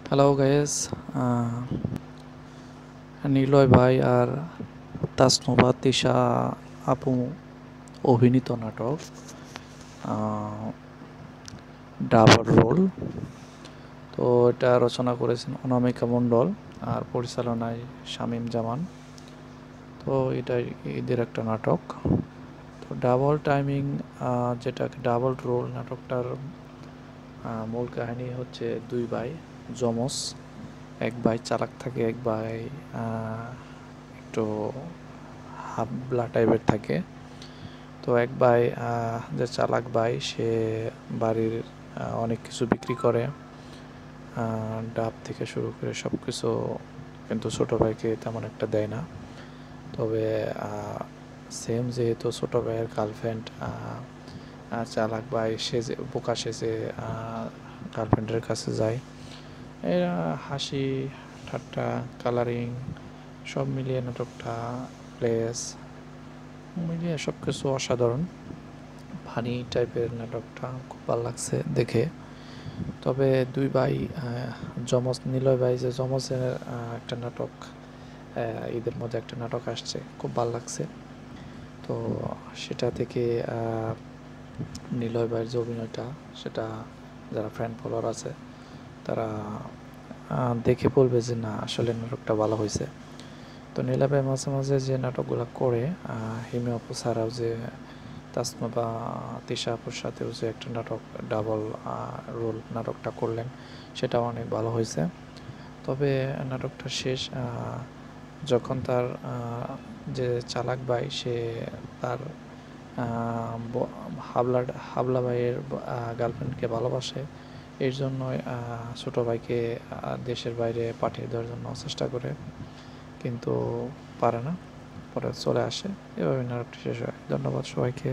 Hello guys, Niloy ভাই আর তাসনুভা তিশা আপু অভিনীত নাটক ডাবল রোল। তো এটা রচনা করেছেন অনামিকা মণ্ডল আর পরিচালনায় শামীম জামান। তো এটাই এদের একটা নাটক। তো ডাবল টাইমিং, যেটাকে ডাবল রোল নাটকটার মূল কাহিনী হচ্ছে দুই ভাই যমজ। এক ভাই চালাক থাকে, এক ভাই একটু হাবলা টাইপের থাকে। তো এক ভাই, যে চালাক ভাই, সে বাড়ির অনেক কিছু বিক্রি করে, ডাব থেকে শুরু করে সব কিছু, কিন্তু ছোটো ভাইকে তেমন একটা দেয় না। তবে সেম যেহেতু ছোটো ভাইয়ের গার্লফ্রেন্ড, চালাক ভাই সে যে বোকা সেজে গার্লফ্রেন্ডের কাছে যায়। এরা হাসি ঠাট্টা কালারিং সব মিলিয়ে নাটকটা, প্লেস মিলিয়ে সব কিছু অসাধারণ ফানি টাইপের নাটকটা, খুব ভালো লাগছে দেখে। তবে দুই ভাই যমজ, নিলয় ভাই যে যমজের একটা নাটক, ঈদের মধ্যে একটা নাটক আসছে, খুব ভালো লাগছে। তো সেটা থেকে নিলয় ভাইয়ের যে অভিনয়টা, সেটা যারা ফ্যান ফলোয়ার আছে তারা দেখে বলবে যে না, আসলে নাটকটা ভালো হয়েছে। তো নীলা ভাই মাঝে মাঝে যে নাটকগুলো করে, হিমি আপু ছাড়াও যে তাসনুভা বা তিশা আপুর সাথেও যে একটা নাটক ডাবল রোল নাটকটা করলেন, সেটাও অনেক ভালো হয়েছে। তবে নাটকটা শেষ, যখন তার যে চালাক ভাই, সে তার হাবলা হাবলা ভাইয়ের গার্লফ্রেন্ডকে ভালোবাসে, এর জন্যই ছোটো ভাইকে দেশের বাইরে পাঠিয়ে দেওয়ার জন্য চেষ্টা করে, কিন্তু পারে না, পরে চলে আসে। এভাবে নাটকটি শেষ হয়। ধন্যবাদ সবাইকে।